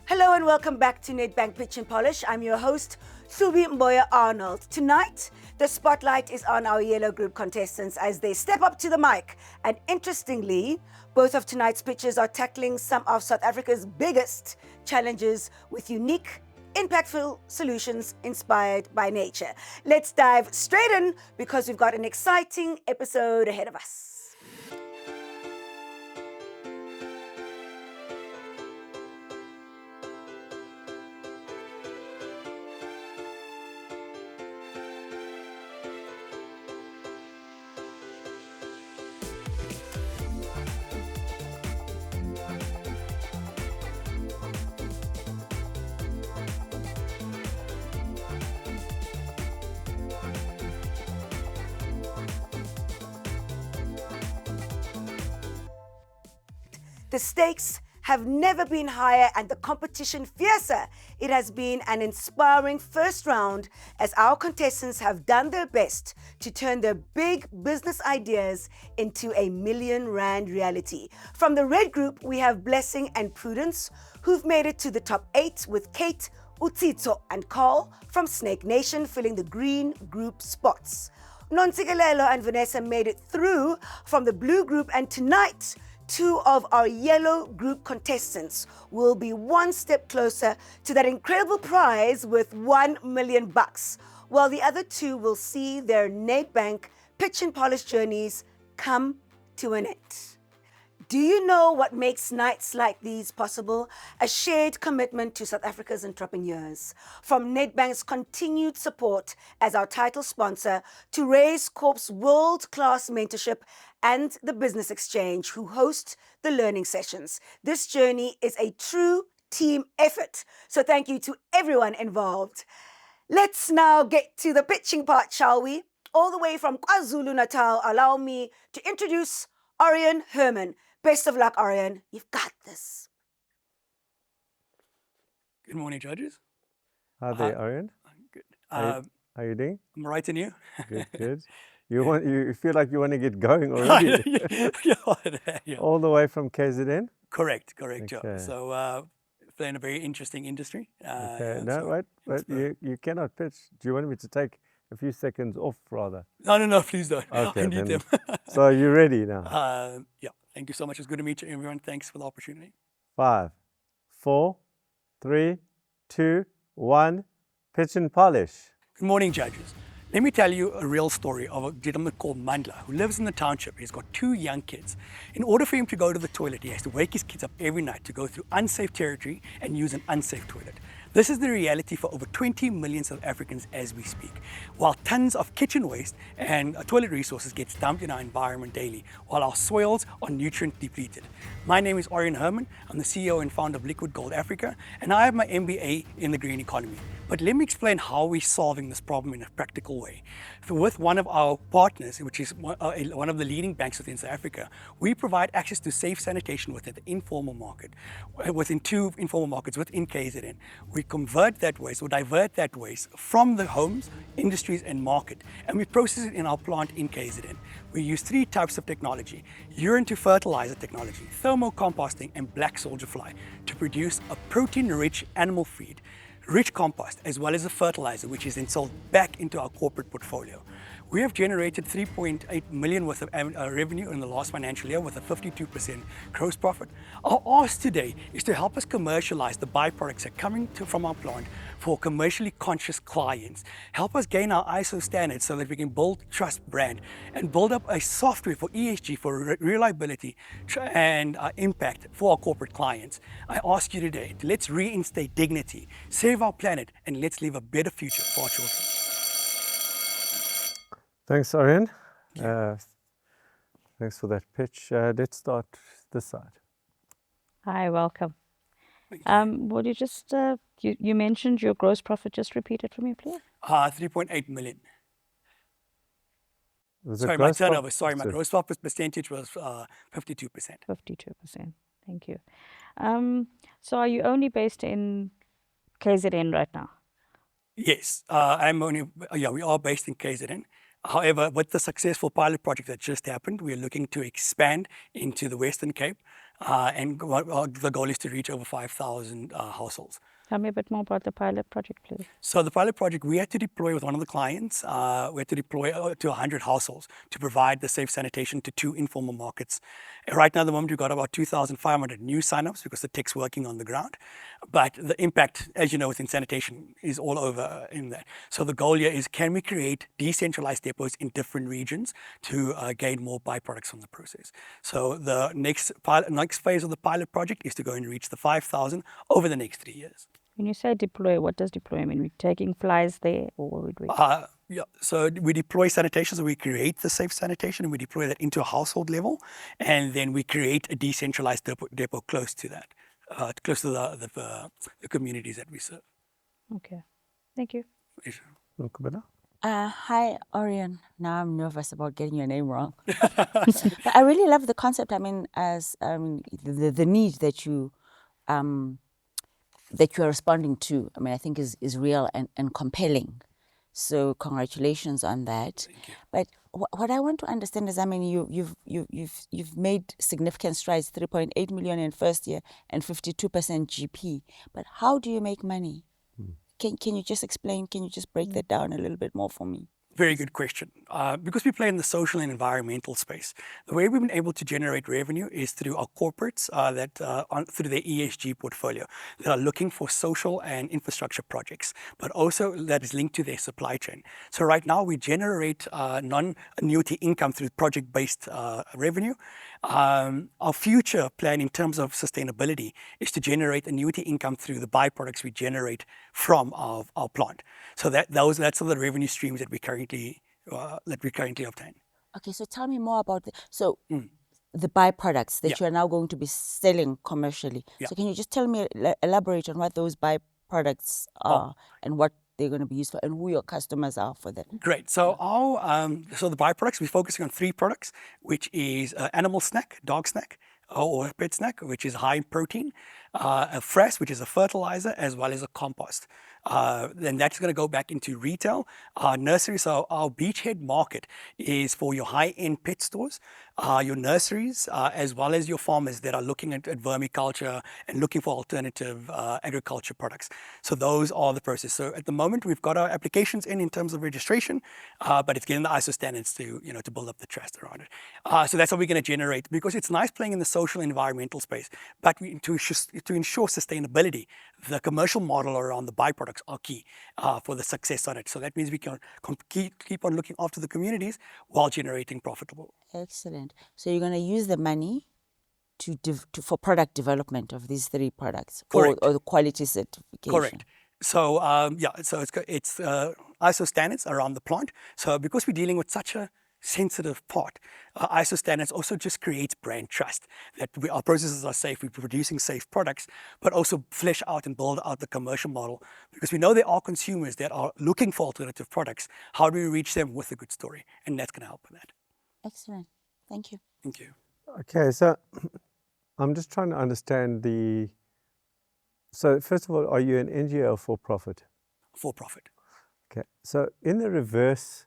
Hello and welcome back to Nedbank Pitch Polish. I'm your host, Subi Mboya Arnold. Tonight, the spotlight is on our yellow group contestants as they step up to the mic. And interestingly, both of tonight's pitches are tackling some of South Africa's biggest challenges with unique, impactful solutions inspired by nature. Let's dive straight in because we've got an exciting episode ahead of us. The stakes have never been higher and the competition fiercer. It has been an inspiring first round as our contestants have done their best to turn their big business ideas into a R1 million reality. From the red group, we have Blessing and Prudence, who've made it to the top 8 with Kate, Utsitso and Carl from Snake Nation filling the green group spots. Nontsikelelo and Vanessa made it through from the blue group, and tonight, 2 of our yellow group contestants will be one step closer to that incredible prize with $1 million, while the other 2 will see their Nedbank Pitch and Polish journeys come to an end. Do you know what makes nights like these possible? A shared commitment to South Africa's entrepreneurs. From Nedbank's continued support as our title sponsor to Raise Corp's world-class mentorship and the Business Exchange, who host the learning sessions. This journey is a true team effort. So thank you to everyone involved. Let's now get to the pitching part, shall we? All the way from KwaZulu-Natal, allow me to introduce Orian Herman. Best of luck, Orion. You've got this. Good morning, judges. Hi there, Orion. I'm good. How you doing? I'm right in you. Good, good. You feel like you want to get going already? Yeah. All the way from KZN? Correct, Okay. Joe. So, they're in a very interesting industry. Okay. No, so wait. You cannot pitch. Do you want me to take a few seconds off, rather? No, please don't. Okay, I need them. So you're ready now? Yeah. Thank you so much. It's good to meet you, everyone. Thanks for the opportunity. 5, 4, 3, 2, 1. Pitch and polish. Good morning, judges. Let me tell you a real story of a gentleman called Mandla who lives in the township. He's got 2 young kids. In order for him to go to the toilet, he has to wake his kids up every night to go through unsafe territory and use an unsafe toilet. This is the reality for over 20 million South Africans as we speak. While tons of kitchen waste and toilet resources gets dumped in our environment daily, while our soils are nutrient depleted. My name is Orian Herman. I'm the CEO and founder of LiquidGold Africa, and I have my MBA in the green economy. But let me explain how we're solving this problem in a practical way. So with one of our partners, which is one of the leading banks within South Africa, we provide access to safe sanitation within the informal market, within 2 informal markets within KZN. We convert that waste or divert that waste from the homes, industries and market, and we process it in our plant in KZN. We use 3 types of technology: urine to fertilizer technology, thermocomposting and black soldier fly to produce a protein-rich animal feed, rich compost, as well as a fertilizer, which is then sold back into our corporate portfolio. We have generated 3.8 million worth of revenue in the last financial year with a 52% gross profit. Our ask today is to help us commercialize the byproducts that are coming from our plant for commercially conscious clients. Help us gain our ISO standards so that we can build trust brand and build up a software for ESG, for reliability and impact for our corporate clients. I ask you today, let's reinstate dignity, save our planet, and let's leave a better future for our children. Thanks, Orion. Thanks for that pitch. Let's start this side. Hi, welcome. Would you just, you mentioned your gross profit, just repeat it for me, please? 3.8 million. Sorry, my turnover. Sorry, my gross profit percentage was 52%. 52%. Thank you. So are you only based in KZN right now? Yes, we are based in KZN. However, with the successful pilot project that just happened, we are looking to expand into the Western Cape. the goal is to reach over 5,000 households. Tell me a bit more about the pilot project, please. So the pilot project, we had to deploy with one of the clients, we had to deploy to 100 households to provide the safe sanitation to 2 informal markets. Right now, at the moment, we've got about 2,500 new signups because the tech's working on the ground. But the impact, as you know, within sanitation is all over in that. So the goal here is, can we create decentralized depots in different regions to gain more byproducts from the process? So the next phase of the pilot project is to go and reach the 5,000 over the next 3 years. When you say deploy, what does deploy mean? We're taking flies there, or would we? Yeah, so we deploy sanitation, so we create the safe sanitation and we deploy that into a household level, and then we create a decentralized depot close to that, close to the communities that we serve. Okay, thank you. Hi, Orion. Now I'm nervous about getting your name wrong. But I really love the concept. I mean, the need that you are responding to, I mean, I think is real and compelling. So congratulations on that. Thank you. But what I want to understand is, I mean, you've made significant strides, 3.8 million in first year and 52% GP. But how do you make money? Can you just explain? Can you just break that down a little bit more for me? Very good question. Because we play in the social and environmental space, the way we've been able to generate revenue is through our corporates through their ESG portfolio that are looking for social and infrastructure projects, but also that is linked to their supply chain. So right now we generate non-annuity income through project-based revenue. Our future plan in terms of sustainability is to generate annuity income through the byproducts we generate from our plant. So that's the revenue streams that we currently obtain. Okay, so tell me more about the byproducts that Yeah. you are now going to be selling commercially. Yeah. So can you just tell me, elaborate on what those byproducts are and what they're going to be used for and who your customers are for that? Great. So the byproducts, we're focusing on 3 products, which is animal snack, dog snack, or pet snack, which is high in protein, a frass, which is a fertilizer, as well as a compost. Then that's going to go back into retail. Nurseries, so our beachhead market is for your high-end pet stores, your nurseries, as well as your farmers that are looking at vermiculture and looking for alternative agriculture products. So those are the process. So at the moment, we've got our applications in terms of registration, but it's getting the ISO standards to build up the trust around it. So that's what we're going to generate, because it's nice playing in the social and environmental space, but to ensure sustainability, the commercial model around the byproducts are key for the success on it. So that means we can keep on looking after the communities while generating profitable. Excellent. So you're going to use the money for product development of these 3 products, Correct. or the quality certification. Correct. So so it's ISO standards around the plant. So because we're dealing with such a sensitive part, ISO standards also just creates brand trust that our processes are safe, we're producing safe products, but also flesh out and build out the commercial model, because we know there are consumers that are looking for alternative products. How do we reach them with a good story? And that's going to help with that. Excellent. Thank you. Thank you. Okay, so I'm just trying to understand so first of all, are you an NGO or for profit? For profit. Okay, so in the reverse,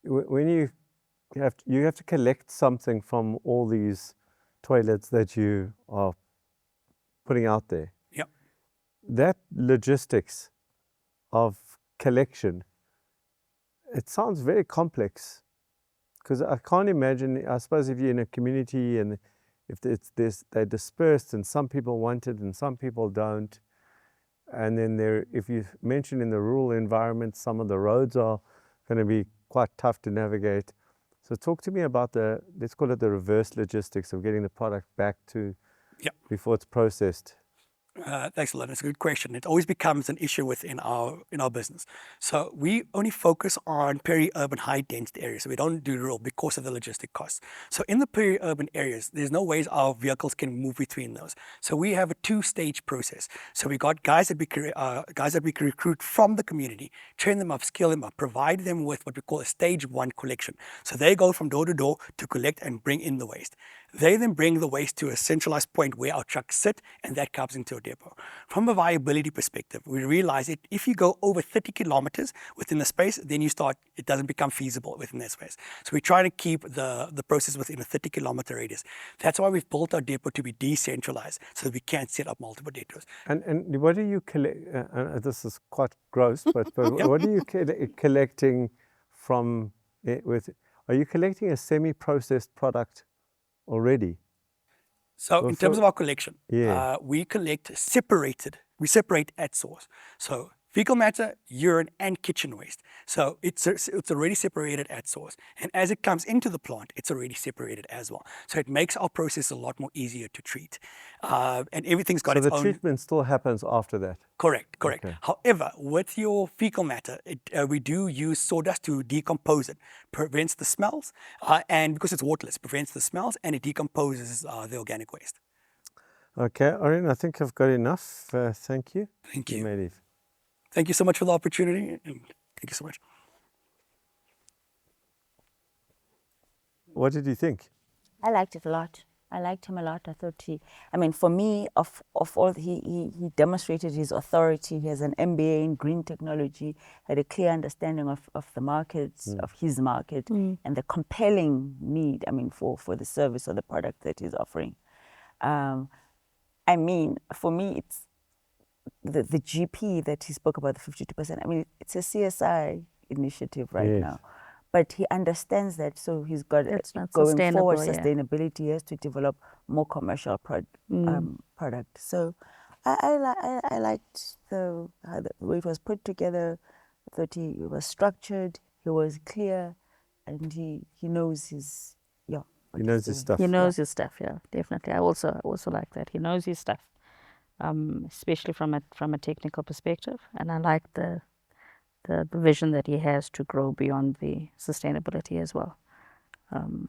when you have to collect something from all these toilets that you are putting out there. Yep. That logistics of collection, it sounds very complex, because I can't imagine, I suppose if you're in a community and if they're dispersed and some people want it and some people don't, and then if you mention in the rural environment, some of the roads are going to be quite tough to navigate. So talk to me about let's call it the reverse logistics of getting the product back to before it's processed. Thanks a lot. That's a good question. It always becomes an issue within our business. So we only focus on peri-urban, high-density areas. So we don't do rural because of the logistic costs. So in the peri-urban areas, there's no ways our vehicles can move between those. So we have a 2-stage process. So we got guys that we recruit from the community, train them up, skill them up, provide them with what we call a stage 1 collection. So they go from door to door to collect and bring in the waste. They then bring the waste to a centralized point where our trucks sit, and that comes into a depot. From a viability perspective, we realize that if you go over 30 kilometers within the space, then it doesn't become feasible within that space. So we try to keep the process within a 30-kilometer radius. That's why we've built our depot to be decentralized, so that we can set up multiple depots. And what are you this is quite gross, but what are you collecting from it with? Are you collecting a semi-processed product already? So in terms of our collection, Yeah. we separate at source. So fecal matter, urine, and kitchen waste. So it's already separated at source. And as it comes into the plant, it's already separated as well. So it makes our process a lot more easier to treat. And everything's got its own... So the treatment still happens after that? Correct. Okay. However, with your fecal matter, we do use sawdust to decompose it. Prevents the smells, and because it's waterless, prevents the smells, and it decomposes the organic waste. Okay, Orion, I think I've got enough. Thank you. Thank you. You may leave. Thank you so much for the opportunity, and thank you so much. What did you think? I liked it a lot. I liked him a lot. I thought for me, of all, he demonstrated his authority. He has an MBA in green technology, had a clear understanding of the markets, of his market, and the compelling need, for the service or the product that he's offering. For me, it's the GP that he spoke about, the 52%. It's a CSI initiative right now. But he understands that, so he's got going forward sustainability. He has to develop more commercial product. So I liked the way it was put together. I thought he was structured. He was clear, and he knows his He knows his stuff. He knows his stuff. Yeah, definitely. I also like that. He knows his stuff, especially from a technical perspective. And I like the vision that he has to grow beyond the sustainability as well, to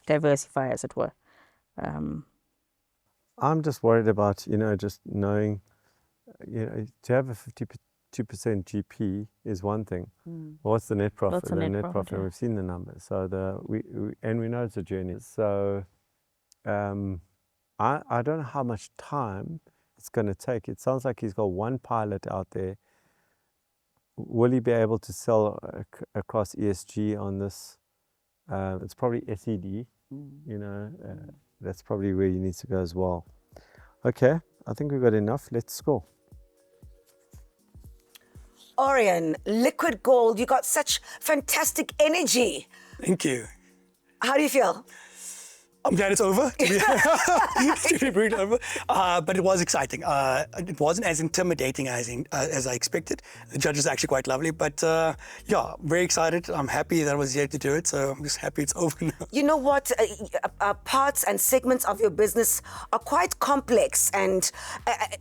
diversify, as it were. I'm just worried about, just knowing, to have a 52% GP is one thing. What's the net profit? What's the net profit? And we've seen the numbers. So we know it's a journey. So I don't know how much time it's going to take. It sounds like he's got one pilot out there. Will he be able to sell across ESG on this? It's probably SED, that's probably where he needs to go as well. Okay, I think we've got enough. Let's score. Orion, LiquidGold, you got such fantastic energy. Thank you. How do you feel? I'm glad it's over, to be brutally over. But it was exciting. It wasn't as intimidating as I expected. The judges are actually quite lovely, but very excited. I'm happy that I was here to do it, so I'm just happy it's over now. You know what? Parts and segments of your business are quite complex, and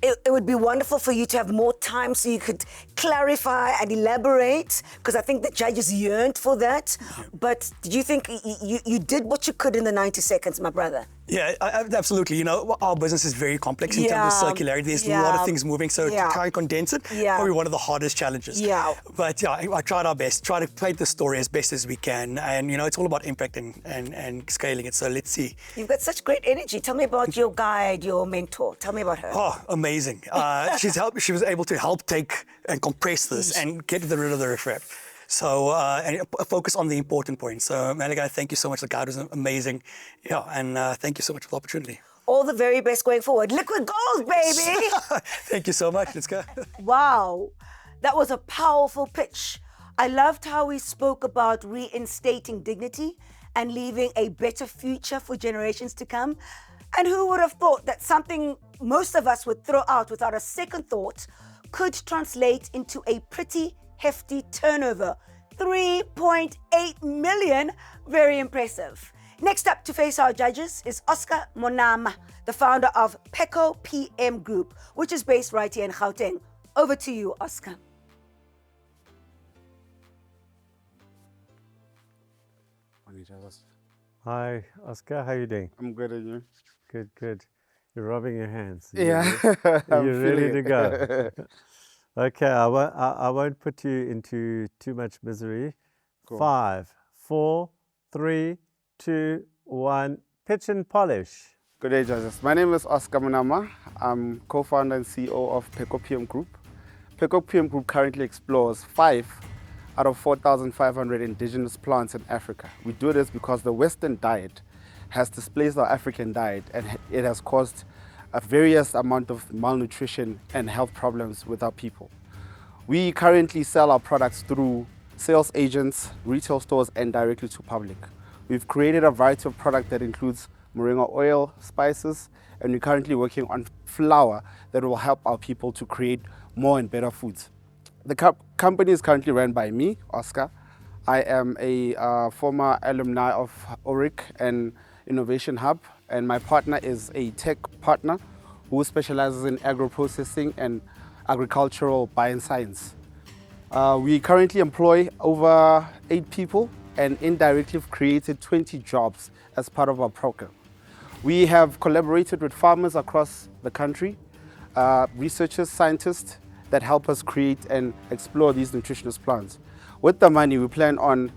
it would be wonderful for you to have more time so you could clarify and elaborate, because I think the judges yearned for that. But did you think you did what you could in the 90 seconds? My brother. Yeah, absolutely. Our business is very complex in terms of circularity. There's a lot of things moving, so to try and condense it, probably one of the hardest challenges. But I tried our best, try to paint the story as best as we can, and it's all about impact and scaling it. So let's see. You've got such great energy. Tell me about your guide, your mentor. Tell me about her. Oh, amazing. She was able to help take and compress this and get rid of the riffraff. So, and focus on the important points. So, Malaga, thank you so much. The guide was amazing. And thank you so much for the opportunity. All the very best going forward. LiquidGold, baby! Thank you so much. Let's go. Wow, that was a powerful pitch. I loved how he spoke about reinstating dignity and leaving a better future for generations to come. And who would have thought that something most of us would throw out without a second thought could translate into a pretty hefty turnover, 3.8 million, very impressive. Next up to face our judges is Oscar Monama, the founder of Pheko PM Group, which is based right here in Gauteng. Over to you, Oscar. Hi, Oscar, how are you doing? I'm good, and you? Good. You're rubbing your hands. Yeah. You're ready to go. Okay, I won't put you into too much misery. Cool. 5, 4, 3, 2, 1, Pitch and Polish. Good day, judges. My name is Oscar Monama. I'm co-founder and CEO of Pheko PM Group. Pheko PM Group currently explores 5 out of 4,500 indigenous plants in Africa. We do this because the Western diet has displaced our African diet, and it has caused a various amount of malnutrition and health problems with our people. We currently sell our products through sales agents, retail stores, and directly to public. We've created a variety of products that includes moringa oil, spices, and we're currently working on flour that will help our people to create more and better foods. The company is currently run by me, Oscar. I am a former alumni of Oric and Innovation Hub, and my partner is a tech partner who specializes in agro-processing and agricultural bioscience. We currently employ over 8 people and indirectly have created 20 jobs as part of our program. We have collaborated with farmers across the country, researchers, scientists that help us create and explore these nutritious plants. With the money, we plan on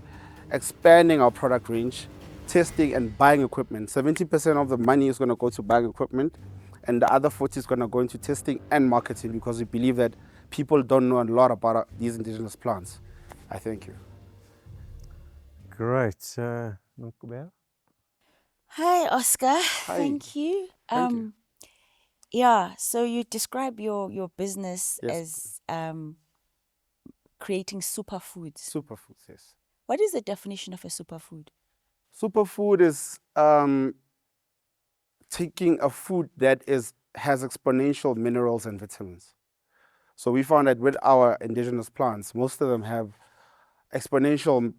expanding our product range, testing and buying equipment. 70% of the money is going to go to buying equipment, and the other 40 is going to go into testing and marketing, because we believe that people don't know a lot about these indigenous plants. I thank you. Great. Nkqubela? Hi, Oscar. Hi. Thank you. Thank you. Yeah, so you describe your business Yes. as creating superfoods. Superfoods, yes. What is the definition of a superfood? Superfood is taking a food that has exponential minerals and vitamins. So we found that with our indigenous plants, most of them have exponential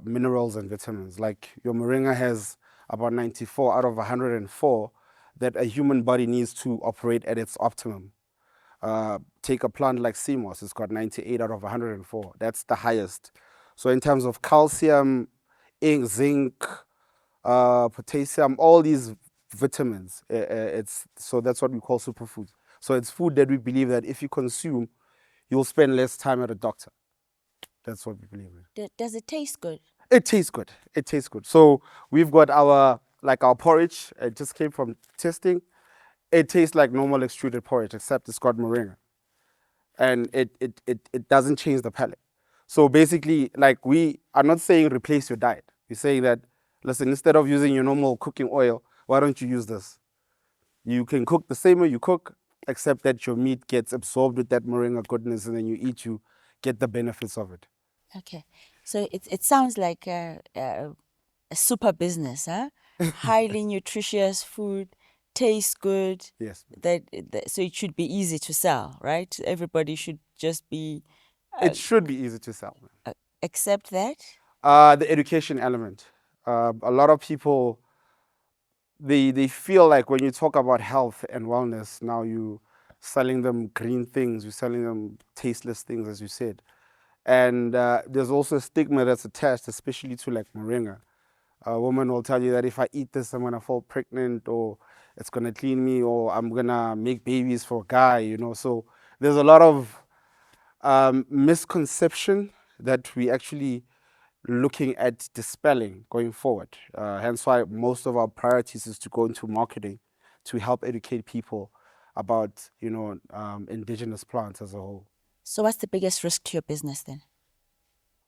minerals and vitamins. Like your moringa has about 94 out of 104 that a human body needs to operate at its optimum. Take a plant like sea moss, it's got 98 out of 104. That's the highest. So in terms of calcium, zinc, potassium, all these vitamins, so that's what we call superfoods. So it's food that we believe that if you consume, you'll spend less time at a doctor. That's what we believe in. Does it taste good? It tastes good. It tastes good. So we've got our porridge. It just came from testing. It tastes like normal extruded porridge, except it's got moringa, and it doesn't change the palate. So basically, like, we are not saying replace your diet. We're saying that, listen, instead of using your normal cooking oil, why don't you use this? You can cook the same way you cook, except that your meat gets absorbed with that moringa goodness, and then you eat, you get the benefits of it. Okay, so it sounds like a super business, huh? Highly nutritious food, tastes good. Yes. So it should be easy to sell, right? Everybody should just be. It should be easy to sell. Except that. The education element. A lot of people, they feel like when you talk about health and wellness, now you selling them green things, you're selling them tasteless things, as you said. And there's also a stigma that's attached, especially to like moringa. A woman will tell you that if I eat this, I'm gonna fall pregnant, or it's gonna clean me, or I'm gonna make babies for a guy, you know. So there's a lot of misconception that we actually looking at dispelling going forward. Hence why most of our priorities is to go into marketing to help educate people about, indigenous plants as a whole. So what's the biggest risk to your business then?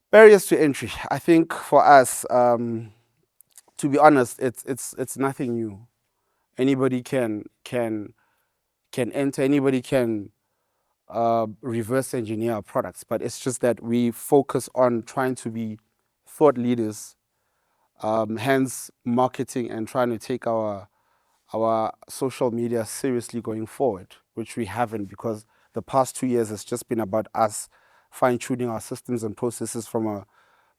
Barriers to entry. I think for us, to be honest, it's nothing new. Anybody can enter. Anybody can reverse engineer our products, but it's just that we focus on trying to be thought leaders, hence marketing and trying to take our social media seriously going forward, which we haven't, because the past 2 years has just been about us fine-tuning our systems and processes from a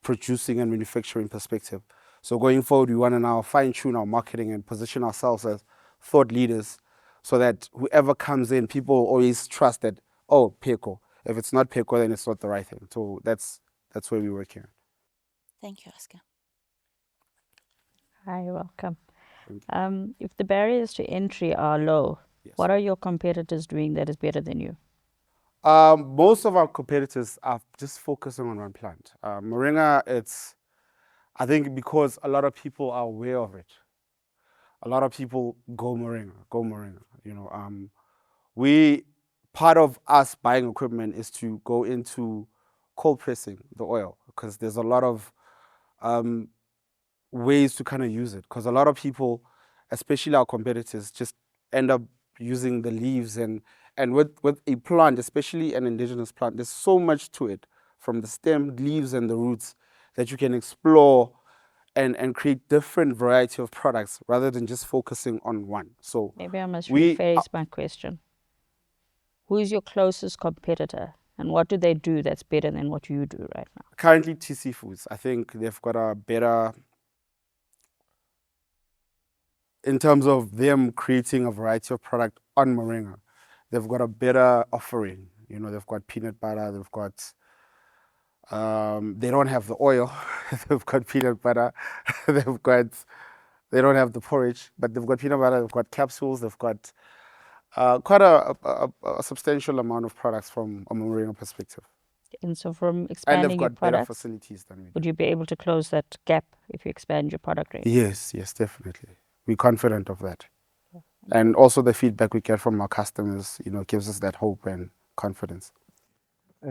producing and manufacturing perspective. So going forward, we want to now fine-tune our marketing and position ourselves as thought leaders, so that whoever comes in, people always trust that, oh, Pheko. If it's not Pheko, then it's not the right thing. So that's where we're working. Thank you, Oscar. Hi, welcome. If the barriers to entry are low, Yes. what are your competitors doing that is better than you? Most of our competitors are just focusing on one plant. Moringa, I think because a lot of people are aware of it. a lot of people go moringa. You know, part of us buying equipment is to go into cold pressing the oil, because there's a lot of ways to kind of use it. Because a lot of people, especially our competitors, just end up using the leaves, and with a plant, especially an indigenous plant, there's so much to it, from the stem, leaves, and the roots, that you can explore and create different variety of products rather than just focusing on one. So Maybe I must we rephrase my question. Who is your closest competitor, and what do they do that's better than what you do right now? currently TC Foods, I think they've got a better, in terms of them creating a variety of product on moringa, they've got a better offering. You know, they've got peanut butter, they've got they don't have the oil. They've got peanut butter. They don't have the porridge, but they've got peanut butter. They've got capsules. They've got quite a substantial amount of products from a moringa perspective. And so from And they've expanding your got better products, facilities than we do. would you be able to close that gap if you expand your product range? Yes, definitely. We're confident of that. And also the feedback we get from our customers, you know, gives us that hope and confidence.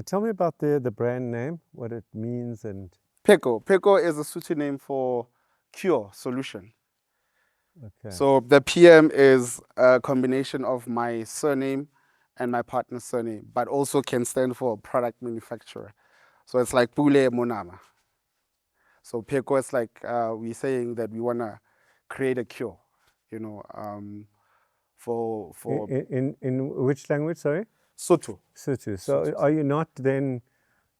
Tell me about the brand name, what it means, and Pheko. Pheko is a Sotho name for cure, solution. okay. So the PM is a combination of my surname and my partner's surname, but also can stand for product manufacturer. So it's like Pule Monama. So Pheko is like we're saying that we want to create a cure, you know, for in which language? Sorry, Sotho. Sotho. So are you not then,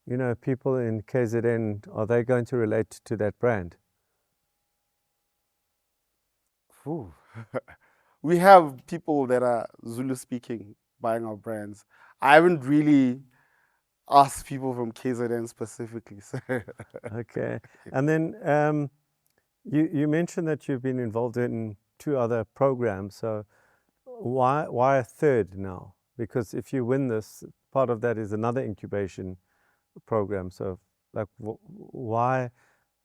you know, people in KZN, are they going to relate to that brand? Ooh. We have people that are Zulu speaking buying our brands. I haven't really asked people from KZN specifically. So Okay. And then you mentioned that you've been involved in 2 other programs. So why a third now? Because if you win this, part of that is another incubation program. So like why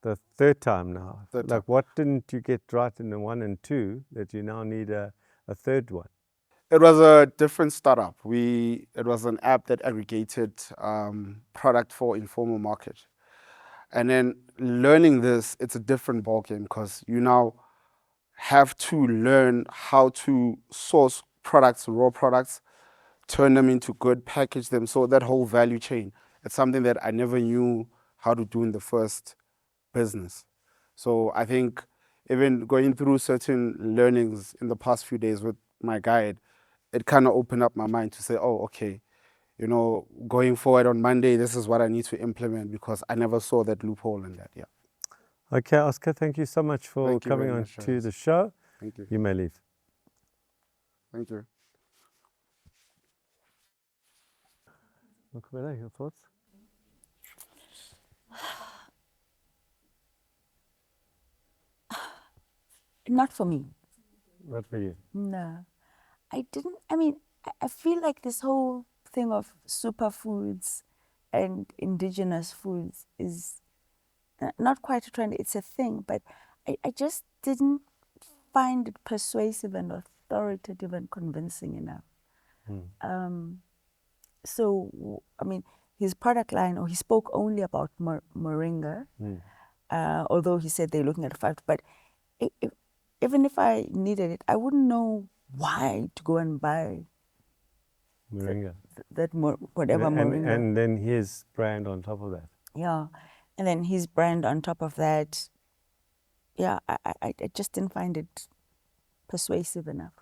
the third time now? Third Like time. what didn't you get right in the 1 and 2 that you now need a third one? It was a different startup. It was an app that aggregated product for informal market. And then learning this, it's a different ballgame, because you now have to learn how to source products, raw products, turn them into good, package them. So that whole value chain, it's something that I never knew how to do in the first business. So I think even going through certain learnings in the past few days with my guide, it kind of opened up my mind to say, oh, okay, you know, going forward on Monday, this is what I need to implement, because I never saw that loophole in that. Yeah. Okay, Oscar, thank you so much for Thank you coming very on much, to Charles. the show. Thank you. You may leave. Thank you. Makubela, your thoughts? Not for me. Not for you. No. I didn't, I mean, I feel like this whole thing of superfoods and indigenous foods is not quite a trend, it's a thing, but I just didn't find it persuasive and authoritative and convincing enough. So, I mean, his product line, or he spoke only about moringa, although he said they're looking at 5, but even if I needed it, I wouldn't know why to go and buy Moringa. whatever moringa. And then his brand on top of that. Yeah, and then his brand on top of that. Yeah, I just didn't find it persuasive enough,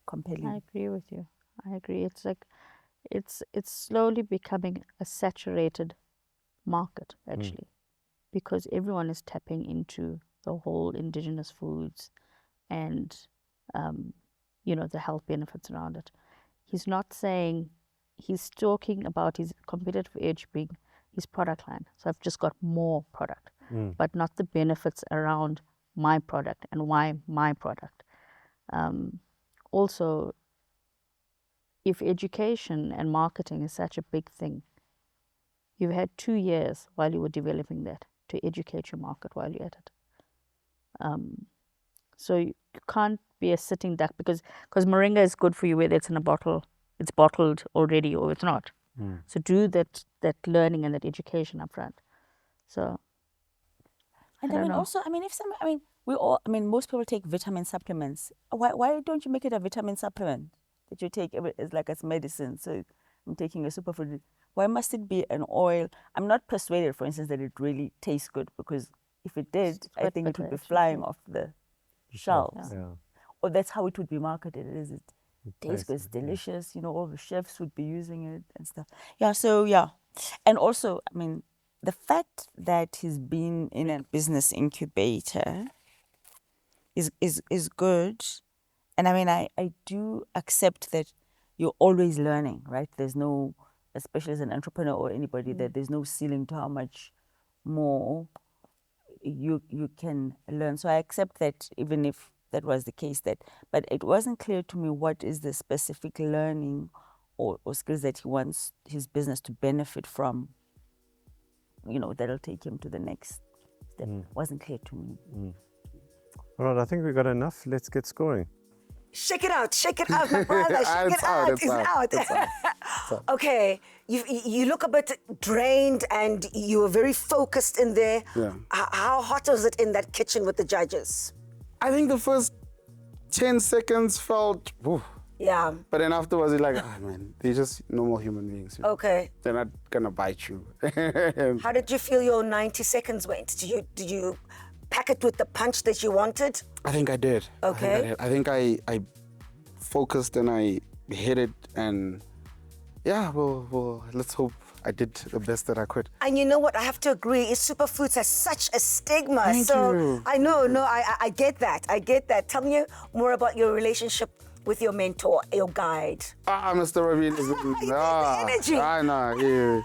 compelling. I agree with you. I agree. It's like it's slowly becoming a saturated market actually, because everyone is tapping into the whole indigenous foods and you know, the health benefits around it. He's not saying, he's talking about his competitive edge being his product line. So I've just got more product, but not the benefits around my product and why my product. Also, if education and marketing is such a big thing, you've had 2 years while you were developing that to educate your market while you're at it. So you can't be a sitting duck because moringa is good for you whether it's in a bottle, it's bottled already or it's not. So do that learning and that education up front. So And I I don't mean, know. also, I mean, most people take vitamin supplements. Why don't you make it a vitamin supplement that you take as like as medicine? So I'm taking a superfood. Why must it be an oil? I'm not persuaded, for instance, that it really tastes good, because if it did, I think it would be flying off the shelves. Yeah. Or that's how it would be marketed. It tastes good, it's tastes, yeah. delicious. You know, all the chefs would be using it and stuff. Yeah. So yeah, and also, I mean, the fact that he's been in a business incubator is good. And I mean, I do accept that you're always learning, right? There's no, especially as an entrepreneur or anybody, that there's no ceiling to how much more you can learn. So I accept that, even if that was the case, but it wasn't clear to me what is the specific learning or skills that he wants his business to benefit from, you know, that'll take him to the next step. Wasn't clear to me. All right, I think we got enough. Let's get scoring. Shake it out, my brother. Shake It's it out. out, It's it's out. out, it's out. Okay, you look a bit drained and you were very focused in there. Yeah. How hot was it in that kitchen with the judges? I think the first 10 seconds felt, whew. Yeah. But then afterwards, you're like, man, they're just normal human beings. You know? Okay. They're not gonna bite you. How did you feel your 90 seconds went? Did you pack it with the punch that you wanted? I think I did. Okay. I think I focused and I hit it, and yeah, well, let's hope I did the best that I could. And you know what? I have to agree. Superfoods has such a stigma. Thank so you. I know. No, I get that. I get that. Tell me more about your relationship with your mentor, your guide. Mr. Orian is energy. I know.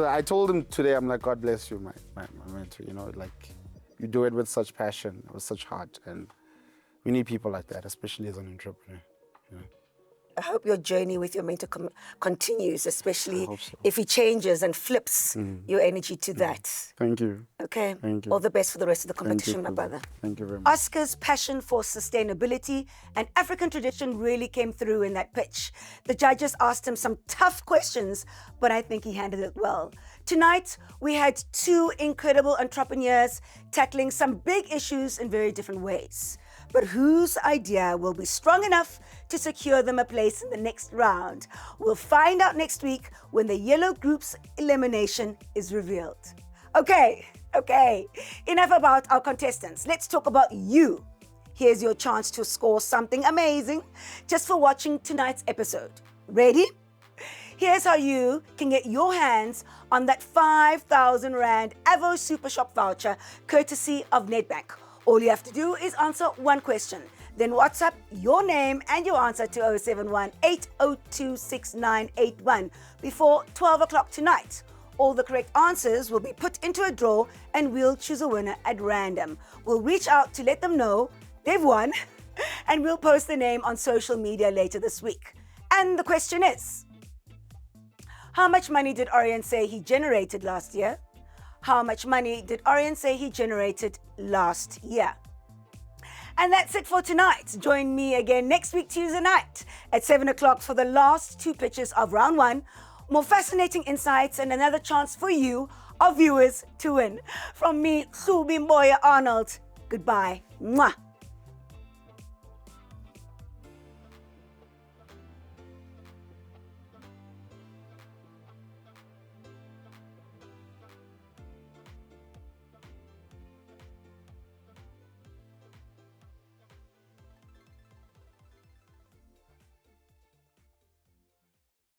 I told him today, I'm like, God bless you, my mentor. You know, like, you do it with such passion, with such heart, and we need people like that, especially as an entrepreneur. You know? I hope your journey with your mentor continues, especially hope so. if he changes and flips your energy to that. Thank you. Okay? Thank you. All the best for the rest of the Thank competition, you, my brother. Thank you very much. Oscar's passion for sustainability and African tradition really came through in that pitch. The judges asked him some tough questions, but I think he handled it well. Tonight, we had two incredible entrepreneurs tackling some big issues in very different ways. But whose idea will be strong enough to secure them a place in the next round? We'll find out next week when the yellow group's elimination is revealed. Okay, enough about our contestants. Let's talk about you. Here's your chance to score something amazing just for watching tonight's episode. Ready? Here's how you can get your hands on that 5,000 Rand Avo Super Shop voucher courtesy of Nedbank. All you have to do is answer one question. Then WhatsApp your name and your answer to 071-802-6981 before 12 o'clock tonight. All the correct answers will be put into a draw and we'll choose a winner at random. We'll reach out to let them know they've won and we'll post the name on social media later this week. And the question is, how much money did Orion say he generated last year? How much money did Orion say he generated last year? And that's it for tonight. Join me again next week, Tuesday night at 7 o'clock for the last two pitches of round one. More fascinating insights and another chance for you, our viewers, to win. From me, Subi Mboya Arnold. Goodbye. Mwah.